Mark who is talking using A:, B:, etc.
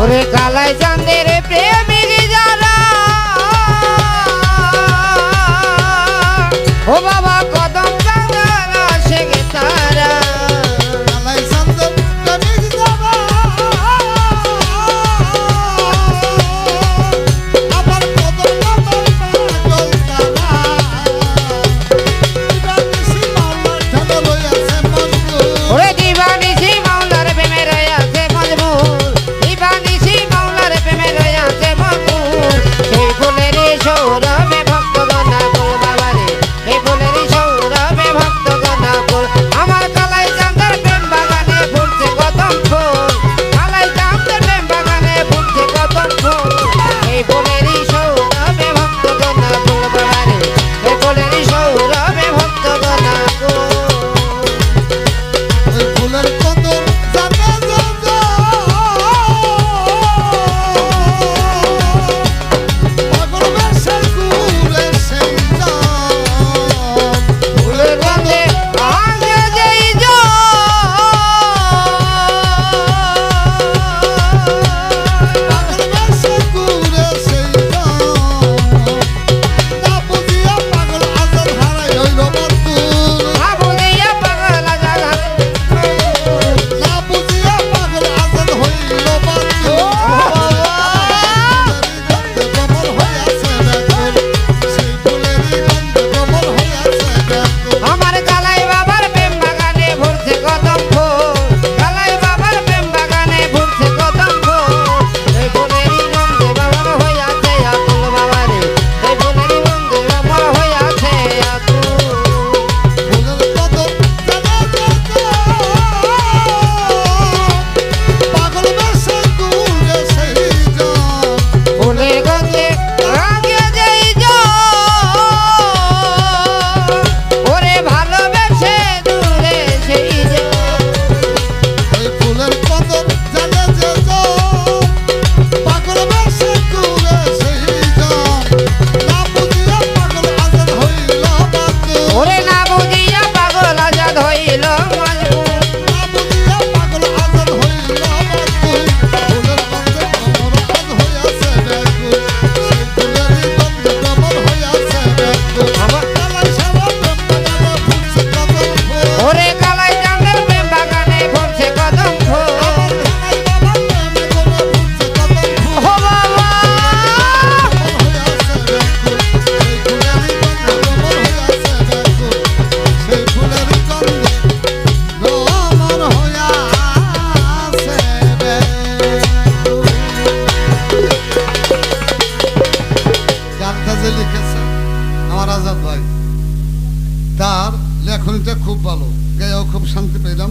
A: ওরে কালাই চাঁদের প্রেমিক যারা ও বাবা কদম চাঁদা শেখে তারা
B: কালাই চাঁদের প্রেমিক যারা আবার কদম চাঁদের পাগল তারা দিবানিশি মাওলার ঠানে রইয়াছে মজবুর
A: ওরে দিবানিশি মাওলার প্রেমে রইয়াছে মজবুর দিবানিশি মাওলার প্রেমে রইয়াছে মজবুর সেই ফুলেরই সৌরভে ভক্তগণ আকুল বাবা রে এই ফুলেরই সৌরভে ভক্তগণ আকুল আমার কালাই চাঁদের প্রেম বাগানে ফুটছে কদম ফুল কালাই চাঁদের প্রেম বাগানে ফুটছে কদম ফুল এই ফুলেরই সৌরভে ভক্তগণ আকুল বাবা রে এই ফুলেরই সৌরভে ভক্তগণ আকুল
B: ওই ফুলের কদর জানে যে পাগল বেশে ঘুরে সেই জন
A: ফুলের গন্ধে আগে যেই
B: পাগল বেশে ঘুরে সেই জন না বুঝিয়া পাগল আজাদ হারাই হইল বন্ধুর
A: আবুলিয়া পাগল জাগা
B: না বুঝিয়া পাগল আজাদ হইল বন্ধুর কমল হইয়াছে ব্যাকুল সেই ফুলেরই গন্ধে কমল হইয়াছে ব্যাকুল
A: আমার কালাই বাবার প্রেম বাগানে ভরছে কদম ফুল কালাই বাবার প্রেম বাগানে ভরছে কদম ফুল এই ফুলেরই গন্ধে বাবা হইয়াছে আকুল বাবা রে এই ফুলেরই গন্ধে বাবা হইয়াছে আকুল
B: ফুলের কদর জানে যে পাগল বেশে ঘুরে সেই জন
A: ফুলের গন্ধে আগে যেই ওরে ভালোবেসে দূরে সেই
B: ওই ফুলের কদর জানে যে পাগল বেশে ঘুরে সেই জন না বুঝিয়া পাগল আজাদ হইল বাতুল
A: ওরে না বুঝিয়া পাগল আজাদ হইল মজবুর
B: না বুঝিয়া পাগল আজাদ হইল বাতুল ফুলের গন্ধে কমল আজ হইয়াছে ব্যাকুল সেই ফুলেরই গন্ধে কমল হইয়াছে ব্যাকুল
A: আমার
B: কালাই সারা প্রেম বাগানে ফুটছে কদম ফুল
A: ওরে কালাই চাঁদের প্রেম বাগানে ভরছে কদম ফুল
B: আমার কালাই বাবার প্রেমে গনে ফুটছে কদম ফুল
A: ও বাবা
B: সেই ফুলেরই গন্ধে কমল হইয়াছে ব্যাকুল। গানটা যে লিখেছে আমার আজাদ ভাই, তার লেখনীটা খুব ভালো, গেয়েও খুব শান্তি পেলাম।